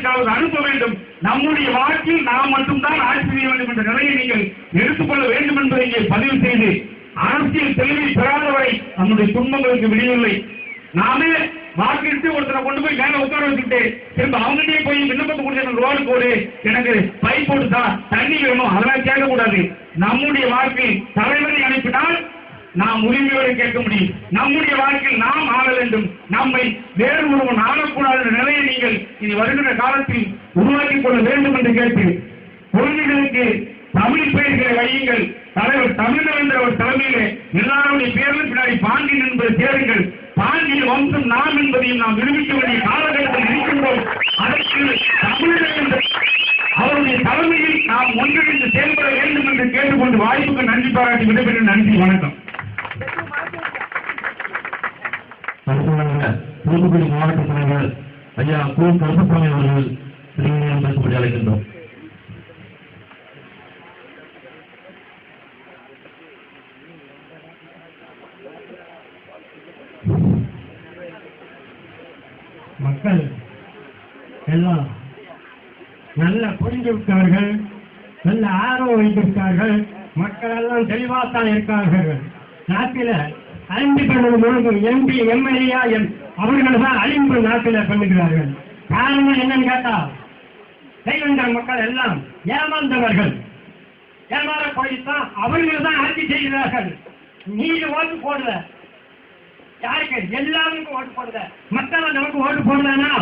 யாருக்காவது அனுப்ப வேண்டும். நம்முடைய வாக்கில் நாம் மட்டும்தான் ஆட்சி செய்ய வேண்டும் என்ற நிலையை நீங்கள் எடுத்துக்கொள்ள வேண்டும் என்பதை இங்கே பதிவு செய்து, அரசியல் தெளிவை பெறாதவரை நம்முடைய துன்பங்களுக்கு விடியவில்லை. நாமே வாக்கிட்டு ஒருத்தரை கொண்டு போய் மேல உட்கார வச்சுட்டு திரும்ப அவங்ககிட்டயே போய் விண்ணப்பத்தை கொடுத்து ரோடு போடு, எனக்கு பைப் போட்டுதா, தண்ணி வேணும், அதெல்லாம் கேட்கக்கூடாது. நம்முடைய வாக்கில் தலைவரை அனுப்பினால் நாம் உரிமையோடு கேட்க முடியும். நம்முடைய வாழ்க்கையில் நாம் ஆள வேண்டும், நம்மை வேறு ஒருவன் ஆளக்கூடாத நிலையை நீங்கள் இனி வருகின்ற காலத்தில் உருவாக்கிக் கொள்ள வேண்டும் என்று கேட்டு, குழந்தைகளுக்கு தமிழ் பெயர்களை வையுங்கள். தலைவர் தமிழர் என்ற ஒரு தலைமையிலே எல்லாருடைய பேரிலும் பின்னாடி பாண்டியன் என்பதை சேருங்கள். பாண்டிய வம்சம் நாம் என்பதையும் நாம் நிரூபிக்க வேண்டிய காலகட்டத்தில் இருக்கின்றோம். அதற்கு தமிழர் என்ற அவருடைய தலைமையில் நாம் ஒன்றிணைந்து செயல்பட வேண்டும் என்று கேட்டுக்கொண்டு வாய்ப்புக்கு நன்றி பாராட்டி விடைபெறும். நன்றி, வணக்கம். தூத்துக்குடி மாவட்ட தலைவர் ஐயா கு. கருப்பசாமி அவர்கள் திருமணம் பேசப்படி அழைக்கின்றோம். மக்கள் எல்லாம் நல்ல புரிந்து விட்டார்கள், நல்ல ஆர்வம் வைத்திருக்கார்கள். மக்கள் எல்லாம் தெளிவாகத்தான் இருக்கார்கள். நாட்டில் அழிந்து பண்ணுவது முழுவதும் எம்பி எம்எல்ஏ அவர்கள் தான் அழிந்து நாட்டில் பண்ணுகிறார்கள். காரணம் என்னன்னு கேட்டா, செய்கின்ற மக்கள் எல்லாம் ஏமாந்தவர்கள், ஏமாற போய்தான் அவர்கள் தான் ஆட்சி செய்கிறார்கள். நீங்க ஓட்டு போடல, யாருக்கு எல்லாருக்கும் ஓட்டு போடுத, மக்கள் நமக்கு ஓட்டு போடுதானா?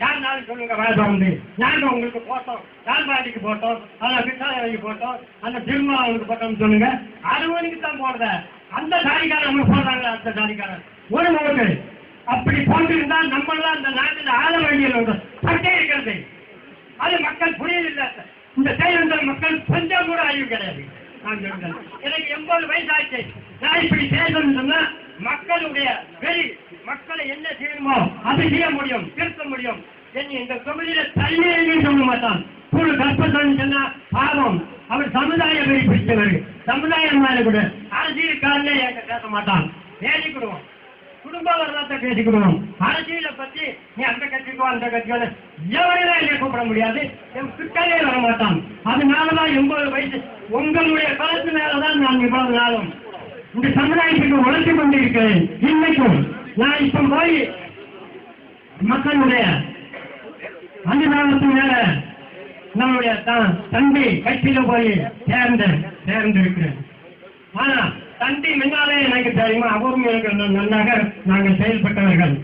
யாருனாலும் சொல்லுங்க, வேலை வந்து நாங்கள் உங்களுக்கு போட்டோம், தாழ்பாடிக்கு போட்டோம், அதில் பிட்டாளைக்கு போட்டோம், அந்த திருமாவளுக்கு போட்டோம்னு சொல்லுங்க. அறுவனுக்கு தான் போடுத, அந்த சாதிக்காரன் நம்ம போடுறாங்களா? அந்த சாதிக்காரன் ஒரு ஓட்டு அப்படி போட்டிருந்தால் நம்மளாம் அந்த நாட்டில் ஆள வேண்டிய பட்டே இருக்கிறது. அது மக்கள் புரியவில்லை. இந்த தேர்தல் மக்கள் கொஞ்சம் கூட அறிவு கிடையாது. நான் சொல்றேன், எனக்கு 80 வயசு ஆச்சு. நான் இப்படி தேர்தல் சொன்னா மக்களுடைய வெளி மக்களை என்ன செய்யணுமோ அதை செய்ய முடியும், திருத்த முடியும். இந்த தொகுதியில தண்ணி சொல்ல மாட்டான். கற்பனை சொன்னா பாவம், அவர் சமுதாய வெறி பிடித்தவர். சமுதாயம் மேல கூட அரசியல்காரனே என்கிட்ட பேச மாட்டான். பேசிக்கிடுவோம், குடும்ப வரலாற்றை பேசிக்கிடுவோம். அரசியலை பத்தி நீ அந்த கட்சிக்கோ அந்த கட்சிக்கோ எவரையும் என்னை கூப்பிட முடியாது, என் கிட்டே வர மாட்டான். அதனாலதான் 80 வயசு உங்களுடைய காலத்து மேலதான் நான் இவ்வளவு நாளும் இந்த சமுதாயத்துக்கு உழைத்து கொண்டிருக்கிறேன். இன்னைக்கும் நான் இப்ப போய் மக்களுடைய அனுதாபத்து மேல நம்முடைய தந்தை கட்சியில போய் சேர்ந்து இருக்கிறேன். ஆனா தந்தை முன்னாலே எனக்கு தெரியுமா, அவரும் எனக்கு நன்றாக நாங்கள் செயல்பட்டவர்கள்.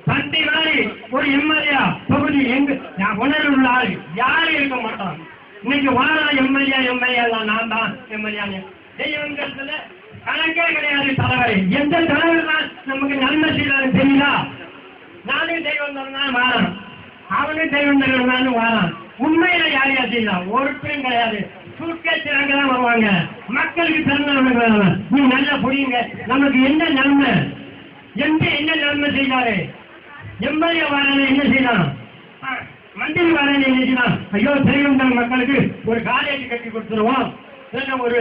தந்தை மாதிரி ஒரு எம்எல்ஏ தொகுதி நான் உணர்வுள்ள ஆள் யாரும் இருக்க மாட்டான். இன்னைக்கு வார எம்எல்ஏ நான் தான் எம்எல்ஏ தெய்வங்கிறதுல கணக்கே கிடையாது. தலைவர் எந்த தலைவர் தான் நமக்கு நன்மை செய்யறாரு தெரியுதா? நானும் தெய்வம் தான் வாரான், அவனும் தெய்வம் தான் வாரான். உண்மையில யார் யார் செய்யலாம்? ஒருத்தரும் கிடையாது. சூட்கேஸ் தான் வருவாங்க. மக்களுக்கு திறந்த நீ நல்லா புரியுங்க, நமக்கு என்ன நன்மை, எம்பி என்ன நன்மை செய்தாரு, எம்எல்ஏ வாரான என்ன செய்யலாம், மந்திரி வாரான என்ன செய்யலாம்? ஐயோ தெய்வம் மக்களுக்கு ஒரு காலேஜ் கட்டி கொடுத்துருவோம், ஒரு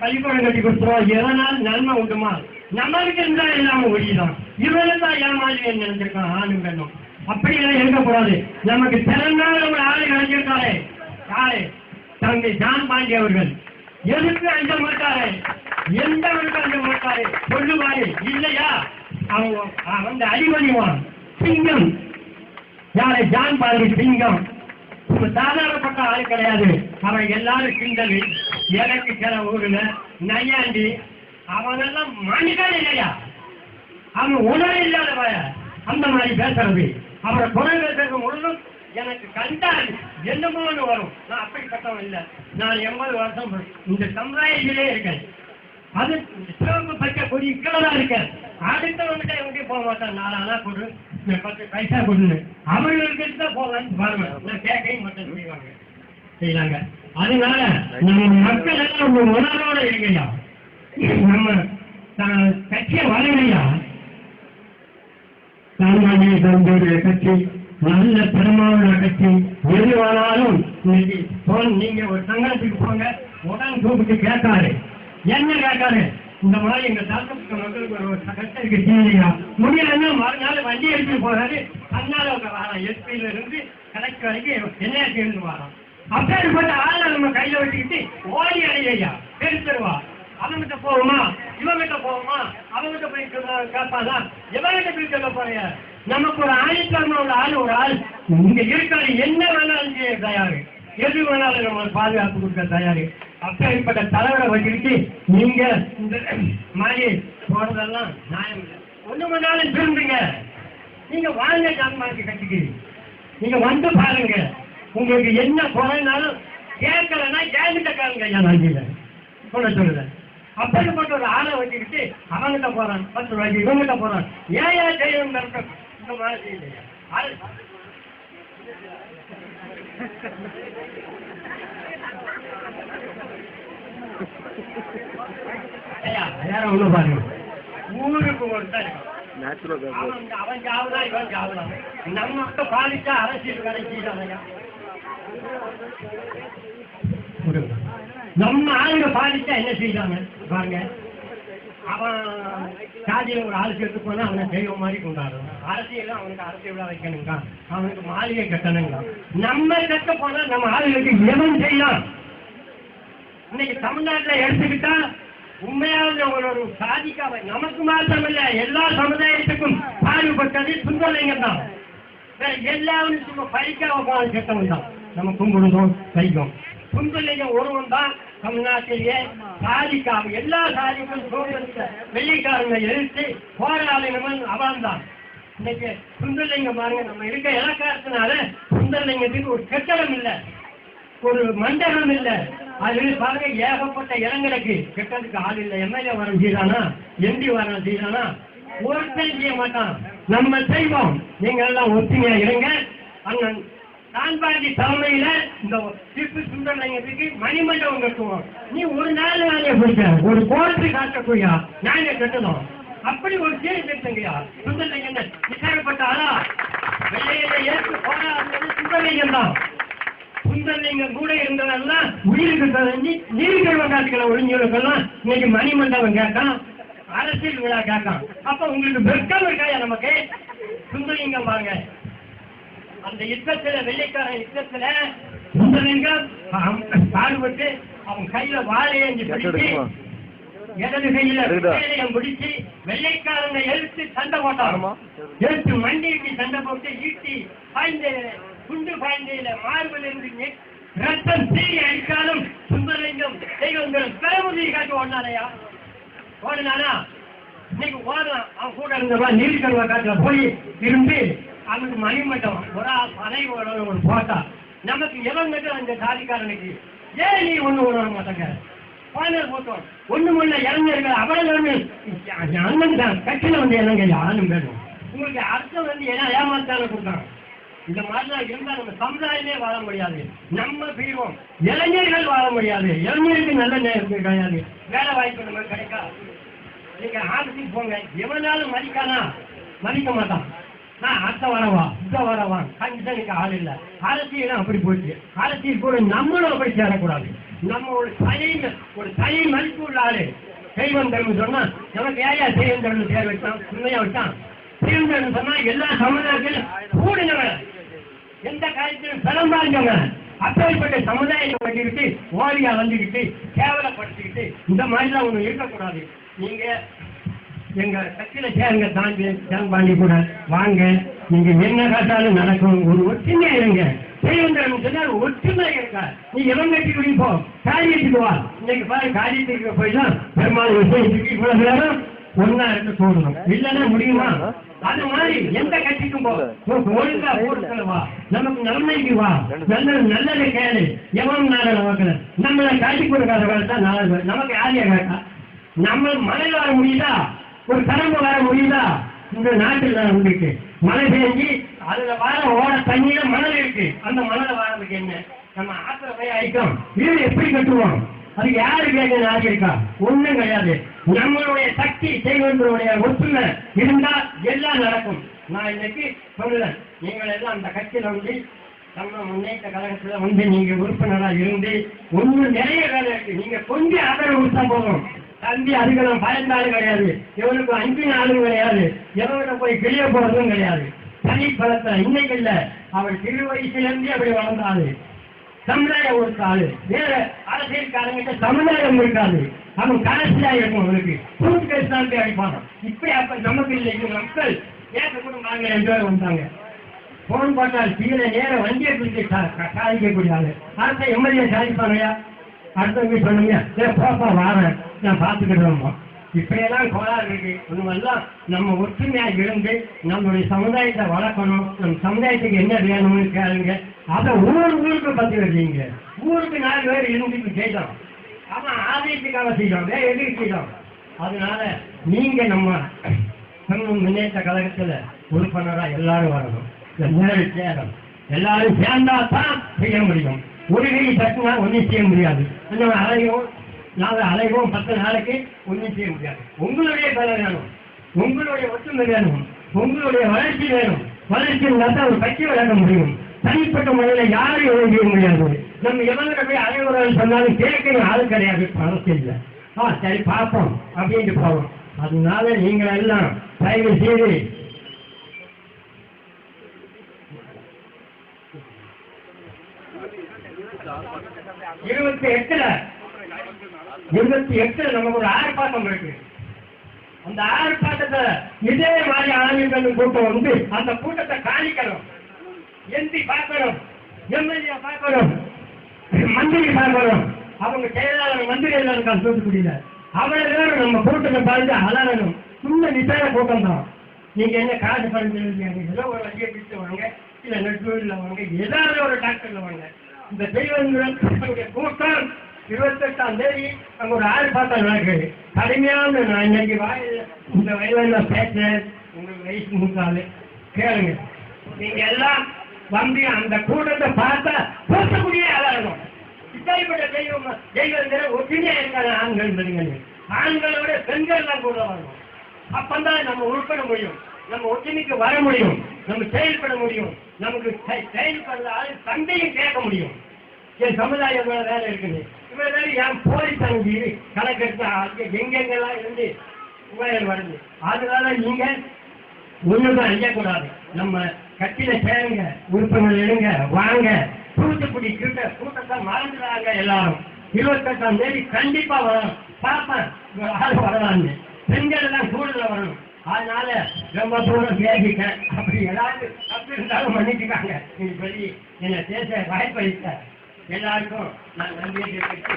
பள்ளிக்கூடம் கட்டி கொடுத்துருவோம், எதனால் நன்மை உண்டுமா? நம்மளுக்கு இருந்தா எல்லாமே ஒழிதான். இவரெல்லாம் ஏமாறி நினைச்சிருக்கான் ஆணும் பெண்ணும். அப்படியெல்லாம் இருக்கக்கூடாது. நமக்கு திறனால ஒரு ஆளு கிடைச்சிருக்காரு. யாரு? தங்கை ஜான் பாண்டி அவர்கள். எதுக்கு அஞ்ச மாட்டாரு, எந்தவருக்கு அஞ்ச மாட்டாரு சொல்லுவாரு இல்லையா? அவங்க வந்து அடிபணிவான். சிங்கம் யாரு? ஜான் பாண்டி சிங்கம். சாதாரணப்பட்ட ஆள் கிடையாது. அவன் எல்லாரும் கிண்டல், எனக்கு சில ஊருல நையாண்டி, அவனெல்லாம் மனிதன் இல்லையா? அவன் உணர்வு இல்லாத அந்த மாதிரி பேசுறது. அவரை குறை பேசுறது முழுதும் எனக்கு கண்டால் என்னமோன்னு வரும். நான் அப்படிப்பட்டவன் இல்லை. நான் 80 வருஷம் இந்த சமுதாயத்திலே இருக்கேன். அது சிவப்பு பச்சை கொடி இக்கதான் இருக்கேன். அடுத்தவன்கிட்ட எங்கேயும் போக மாட்டேன். 4 ஆனா கொடு, 10 பைசா கொடுன்னு அவர்களுக்கு தான் போகலான்னு பாருங்க. நான் கேட்கவும் மட்டும் செய்வாங்க. அதனால நம்ம மக்கள் எல்லாம் ஒரு உணர்வோட இருக்கையா, நம்ம கட்சியை வளரையா, சாமானிய தந்தையுடைய கட்சி நல்ல பெருமாவுடைய கட்சி. எதுவானாலும் நீங்க ஒரு சங்கடத்துக்கு போங்க, உடனே கூப்பிட்டு கேட்காரு. என்ன கேட்காரு? இந்த மாதிரி எங்க தாக்கப்பட்ட மக்களுக்கு ஒரு கஷ்டம் இருக்கு செய்யலையா, முடியலன்னா மறுநாள் வண்டி எடுத்துட்டு போறாரு, அதனால வரான் எஸ்பியில இருந்து கலெக்டர் வரைக்கும் என்ன சேர்ந்து வரான். அப்பேற்பட்ட ஆளை நம்ம கையில வச்சுக்கிட்டு ஓடி அடையா தெரிஞ்சிருவா. அவங்கிட்ட போவோமா, இவங்கிட்ட போவோமா, அவங்கிட்ட போய் கேட்பாதா, எவங்கிட்ட போய் சொல்ல போறிய. நமக்கு ஒரு ஆணித்தரமா ஒரு ஆள் இங்க இருக்காது, என்ன வேணாலும் செய்ய தயாரு, எது வேணாலும் நம்ம பாதுகாப்பு கொடுக்க தயாரு. அப்பேற்பட்ட தலைவரை வச்சுக்கிட்டு நீங்க இந்த மாதிரி போறதெல்லாம் நியாயம் இல்லை. ஒண்ணு வேணாலும் திரும்புங்க, நீங்க வாங்க ஜான்மாக்கு கட்டிக்கு, நீங்க வந்து பாருங்க. உங்களுக்கு என்ன குறைனாலும் கேட்கலன்னா கேட்டுட்ட காருங்க ஐயா. நான் சொல்ல சொல்லுறேன். அப்படிப்பட்ட ஒரு ஆளை வச்சுக்கிட்டு அவங்கிட்ட போறான் 10 ரூபாய்க்கு, இவங்கிட்ட போறான். ஏன் செய்யணும் இந்த மாதிரி செய்யலையா? யாரும் ஒண்ணு பாருங்க, ஊருக்கு ஒருத்தர் அவன் ஜாவுதான் இவன் ஜாவுதான். நம்ம பாதிச்சா அரசியல் கடைசியா நம்ம ஆளுங்க பாதிச்சா என்ன செய்யறாங்க பாருங்க. அவன் சாதியில ஒரு ஆள் சேர்த்து போனா அவனை தெய்வம் மாதிரி கொண்டாடுறான். அரசியல் அவனுக்கு அரசியல் விழா வைக்கணுங்க, அவனுக்கு மாளிகை கட்டணுங்க. நம்ம கட்ட போனா நம்ம ஆளுகளுக்கு எவன் செய்யலாம். இன்னைக்கு தமிழ்நாட்டில் எடுத்துக்கிட்டா உண்மையாக ஒரு சாதிக்காக நமக்கு மாத்திரமில்ல எல்லா சமுதாயத்துக்கும் பாடுபட்டது சுந்தரலிங்கம் தான். எல்லாரும் சும்மா பறிக்காம போன கெட்டவன் தான் நம்ம கும்பிடுதோம் கைக்கும். சுந்தரலிங்கம் ஒருவன் தான் தமிழ்நாட்டிலேயே சாதிக்காக எல்லா சாதிக்கும் சோதனை வெள்ளிக்காரங்க எழுத்து போராளினவன் அவன் தான். இன்னைக்கு சுந்தரலிங்கம் பாருங்க, நம்ம இருக்க இலக்காரத்தினால சுந்தரலிங்கத்துக்கு ஒரு கட்டடம் இல்லை, ஒரு மண்டபம் இல்லை. அது பாருங்க ஏகப்பட்ட இடங்களுக்கு கெட்டதுக்கு ஆள் இல்லை. எம்எல்ஏ வரம் செய்தானா, எம்பி வரம் செய்தானா, ஒருத்தர் செய்ய மாட்டான். நம்ம செய்வோம், நீங்க எல்லாம் ஒத்துமையா இருங்க. அண்ணன் தான்பாண்டி தலைமையில இந்த திப்பு சுந்தரலிங்கத்துக்கு மணிமண்டபம் கட்டுவோம். நீ ஒரு நாள் நானே போயிட்ட ஒரு கோரத்தை காட்டக்கூடியா நாங்க கட்டணும். அப்படி ஒரு சீரை கட்டுங்கய்யா. சுந்தரலிங்கம் விசாரப்பட்ட ஆளா வெள்ளையில ஏற்று போராடுறது சுந்தரலிங்கம் தான். சுந்தரலிங்கம் கூட இருந்ததெல்லாம் உயிருக்கு தெரிஞ்சு நீதிக்கல்வ காட்டுகளை ஒழிஞ்சவர்கள்லாம் இன்னைக்கு மணிமண்டபம் கேட்கான், அரசியல் விழா கேட்கான். அப்ப உங்களுக்கு வெட்கம் இருக்காயா நமக்கு? சுந்தரலிங்கம் பாருங்க, அந்த யுத்தத்துல வெள்ளைக்காரன் யுத்தத்துல சுந்தரலிங்கம் பாடுபட்டு அவன் கையில வாழையஞ்சு பிடிச்சு இடது கையில வேலையம் பிடிச்சு வெள்ளைக்காரங்க எழுத்து சண்டை போட்டான். எழுத்து மண்டிக்கு சண்டை போட்டு ஈட்டி பாய்ந்த குண்டு பாய்ந்தையில மார்பில் இருந்து ரத்தம் தீரி அடித்தாலும் சுந்தரலிங்கம் தெய்வங்கள் பெருமுதியை காட்டி ஓடினாரையா, ஓடினானா? இன்னைக்கு ஓடலாம். அவன் கூட இருந்தவா நீதிக்கல்வ காட்டுல போய் இருந்து அவனுக்கு மணிமண்டபம் ஒரு பனையோட ஒரு போட்டா. நமக்கு எவன் மட்டும் அந்த சாதிக்காரனுக்கு ஏன் நீ ஒண்ணு விட மாட்டாங்க பானர் போட்டோம் ஒண்ணு முன்ன இளைஞர்கள் அவ்வளவு அண்ணன் தான் கட்சியில வந்து இளைஞர் யாரும் வேணும். உங்களுக்கு அர்த்தம் வந்து ஏன்னா ஏமாத்தான கொடுத்தாங்க. இந்த மாதிரிலாம் இருந்தா நம்ம சமுதாயமே வாழ முடியாது. நம்ம பிரிவோம், இளைஞர்கள் வாழ முடியாது. இளைஞருக்கு நல்ல நேரம் கிடையாது, வேலை வாய்ப்பு நம்ம கிடைக்காது. நீங்க ஆபத்துக்கு போங்க, எவனாலும் மதிக்கானா மதிக்க மாட்டான். நான் அத்த வரவா இந்த வரவா கண்டிஷனுக்கு ஆள் இல்லை. அரசியலும் அப்படி போயிடுச்சு. அரசியல் கூட நம்மளும் அப்படி சேரக்கூடாது. நம்ம ஒரு தனி மதிப்பு உள்ள ஆளு செய்வன் தர்மம் சொன்னா நமக்கு ஏயா செய்வன் தர்மம் பேர் வச்சான், உண்மையா வச்சான். செய்வன் தர்மம் சொன்னா எல்லா சமுதாயத்திலும் கூடினவன், எந்த காரியத்திலும் பெரும்பாஞ்சவன். அப்படிப்பட்ட சமுதாயத்தை பண்ணிக்கிட்டு ஓடியா வந்துக்கிட்டு கேவலப்படுத்திக்கிட்டு இந்த மாதிரிலாம் ஒண்ணு இருக்கக்கூடாது. நீங்க எங்க கட்சியில சேருங்க, தாண்டி கூட வாங்க. நீங்க என்ன காட்டாலும் நடக்கும். ஒரு ஒற்றுமையா இருங்க. செய்வந்தரம் சொன்னால் ஒற்றுமை இருக்கா. நீ எவன் கட்டி குடிப்போ காரியத்துக்கு வா. இன்னைக்கு பாரு காரியத்துக்கு போய்தான் பெருமாள் விஷயத்துக்கு இவ்வளவு நேரம் ஒன்னா இருந்து போடணும். இல்லைன்னா முடியுமா? அது மாதிரி எந்த கட்சிக்கும் போ, ஒழுங்கா போடுறது வா, நமக்கு நன்மைக்கு வா, நல்லது கேளு. எவன் நாளை நமக்கு நம்மளை காட்டி கொடுக்காத தான் நாலு நமக்கு யாரையா கேட்டா நம்ம மணல் வர முடியுதா? ஒரு கடம்பு வர முடியுதா? இந்த நாட்டில் உங்களுக்கு மழை பெஞ்சு அதுல வர ஓட தண்ணியில மணல் இருக்கு. அந்த மணலை வரதுக்கு என்ன நம்ம ஆத்திர போய் அழிக்கும். வீடு எப்படி கட்டுவோம்? அது யாரு கேட்க ஆகி இருக்கா? ஒண்ணும் கிடையாது. நம்மளுடைய சக்தி செய்வதனுடைய ஒற்றுமை இருந்தா எல்லாம் நடக்கும். நான் இன்னைக்கு சொல்லுறேன், நீங்கள் எல்லாம் அந்த கட்சியில வந்து நம்ம முன்னேற்ற கழகத்துல வந்து நீங்க உறுப்பினரா இருந்து ஒண்ணு நிறைய வேலை இருக்கு. நீங்க கொஞ்சம் ஆதரவு கொடுத்தா போதும். தம்பி அதுக்கு நான் பயந்தாலும் கிடையாது, இவனுக்கு அஞ்சு நாளும் கிடையாது, எவன்கிட்ட போய் கிளிய போறதும் கிடையாது. தனி பலத்தை இன்னைக்கு இல்ல, அவள் சிறு வயசுலேருந்தே அப்படி வளர்ந்தாரு. சமுதாயம் இருக்காது, வேற அரசியல்காரங்கிட்ட சமுதாயம் இருக்காது. அவன் கடைசியா இருக்கும், அவனுக்கு கூட்டு கேஸ் தான் அடிப்பாங்க. இப்படி அப்ப நமக்கு இல்லைங்க, மக்கள் ஏற்ற கூட நாங்க 2 பேர் வந்தாங்க. போன் போட்டால் கீழே நேர வண்டியை பிடிச்சி சாதிக்கக்கூடிய ஆளு. அரசை எம்எல்ஏ சாதிப்பாங்கயா, அடுத்தவங்க சொல்லுங்க, பாப்பா வாரேன் நான் பார்த்துக்கிட்டோம்மா. இப்படியெல்லாம் கோளாறு இருக்கு. ஒண்ணுமெல்லாம் நம்ம ஒற்றுமையா இருந்து நம்மளுடைய சமுதாயத்தை வளர்க்கணும். நம்ம சமுதாயத்துக்கு என்ன வேணும்னு கேளுங்க. அதை ஊருக்கு பத்தி வர்றீங்க. ஊருக்கு 4 பேர் இருந்துட்டு செய்தோம், அவன் ஆதியத்துக்காக செய்தோம், வேற எதுக்கு செய்தோம். அதனால நீங்க நம்ம முன்னேற்ற கழகத்துல உறுப்பினரா எல்லாரும் வரணும். சேரம் எல்லாரும் சேர்ந்தா தான் செய்ய முடியும். ஒரு கை தட்டினா ஒன்றும் செய்ய முடியாது. அலையும் 10 நாளைக்கு ஒன்றும் செய்ய முடியாது. உங்களுடைய பலம் வேணும், உங்களுடைய ஒற்றுமை வேணும், உங்களுடைய வளர்ச்சி வேணும். வளர்ச்சி இருந்தால் தான் ஒரு கட்சி விளையாட முடியும். தனிப்பட்ட முறையில் யாரும் எதுவும் செய்ய முடியாது. நம்ம எவங்கிட்ட போய் அனைவரும் சொன்னாலும் கேட்கணும் ஆள் கிடையாது. அரசியல் சரி பார்ப்போம் அப்படின்ட்டு போவோம். அதனால நீங்கள் எல்லாம் தயவு செய்து 28 நமக்கு ஒரு ஆர்ப்பாட்டம் இருக்கு. அந்த ஆர்ப்பாட்டத்தை இதே மாதிரி ஆளுநர்கள் கூட்டம் வந்து அந்த கூட்டத்தை காணிக்கணும். எம்பி பார்க்கணும், எம்எல்ஏ பார்க்கணும், மந்திரி பார்க்கணும். அவங்க செயலாளர் மந்திரி எல்லாம் இருக்காங்க தூத்துக்குடியில. அவ்வளவு நம்ம கூட்டத்தை பார்த்து அலறணும். சும்மா நிசார கூட்டம் தான். நீங்க என்ன காசு பறிஞ்சு ஏதோ ஒரு வண்டியை பிடிச்சு வாங்க, இல்ல நெட்வொர்க்ல வாங்க, ஏதாவது ஒரு டாக்டர்ல வாங்க. இந்த தெய்வங்களுடைய கூட்டம் 28ஆம் தேதி அங்க ஒரு ஆர்ப்பாட்டம் நடக்குது. கடுமையான நான் இன்னைக்கு இந்த வயதுல பேசுறேன். உங்களுக்கு வயசு மூத்தாலு கேளுங்க. நீங்க எல்லாம் வந்து அந்த கூட்டத்தை பார்த்தா தூத்துக்குடியே அலறணும். இப்படிப்பட்ட தெய்வங்கிற ஒற்றுமையா இருக்காங்க ஆண்கள் பெண்கள். ஆண்களோட பெண்கள் தான் கூட வரணும். அப்பந்தான் நம்ம உட்பட முடியும், நம்ம ஒற்றுமைக்கு வர முடியும், நம்ம செயல்பட முடியும். நமக்கு செயல்படுற ஆள் தந்தையும் கேட்க முடியும். என் சமுதாயம் வேலை இருக்குது, இவ்வளவு வேலை என் போலீஸ் தங்கி கணக்கெடுத்து எங்கெங்கெல்லாம் இருந்து உபயோகம் வருது. அதனால நீங்க ஒண்ணுதான் அழியக்கூடாது. நம்ம கட்சியில சேருங்க, உறுப்பினர் எடுங்க, வாங்க. தூத்துக்குடி கூட்டத்தை மறந்துடாங்க எல்லாரும். 28ஆம் தேதி கண்டிப்பா வரணும். பார்ப்பேன் ஆள் வரலான்னு. பெண்கள் எல்லாம் கூடுதல வரணும். அதனால ரொம்ப தூரம் பேசிக்க. அப்படி ஏதாவது தப்பு இருந்தாலும் மன்னிச்சுக்காங்க. நீங்க சொல்லி என்னை பேச வாய்ப்பளித்த எல்லாருக்கும் நான் நன்றியை தெரிவித்து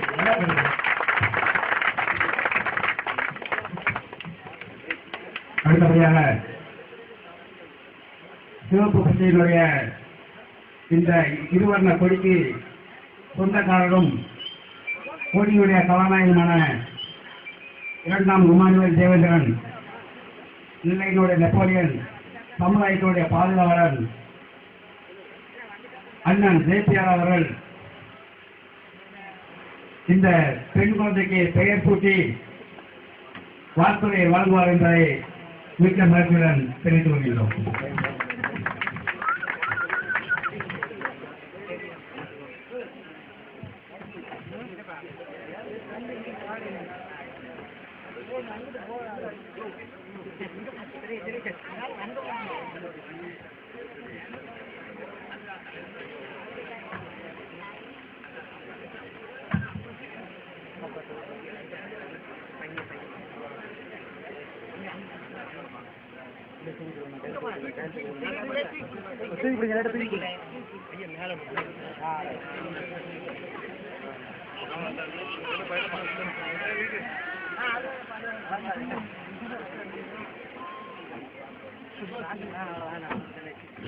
அடுத்தபடியாக சிவப்பு கட்சியினுடைய இந்த இருவர்ண கொடிக்கு சொந்தக்காரரும் கொடியுடைய கதாநாயகமான 2ஆம் இமானுவேல் தேவேந்திரன், நெல்லையினுடைய நெப்போலியன், சமுதாயத்தினுடைய பாதுகாவலர் அண்ணன் ஜேபிஆர் அவர்கள் இந்த பெண் குழந்தைக்கு பெயர் சூட்டி வாழ்த்துறையை வழங்குவார் என்பதை மிக்க மகிழ்ச்சியுடன் தெரிவித்துக் கொள்கிறோம்.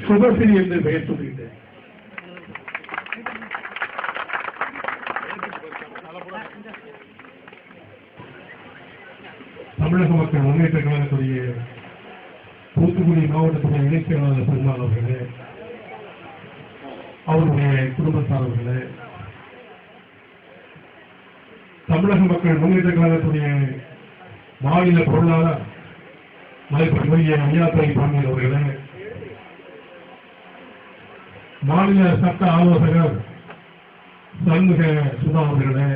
சுபஸ்ரீ என்று பெயர் சொல்கிறேன். தமிழக மக்கள் முன்னேற்ற கழகத்துடைய தூத்துக்குடி மாவட்டத்துடைய இணைச் செயலாளர் பெருமாள் அவர்களே, அவருடைய குடும்பத்தாரர்களே, தமிழக மக்கள் முன்னேற்ற கழகத்துடைய மாநில பொருளாளர் மலைப்படிய ஐயாத்துறை பாண்டியன் அவர்களே, மாநில சட்ட ஆலோசகர் சண்முக சுதா அவர்களே,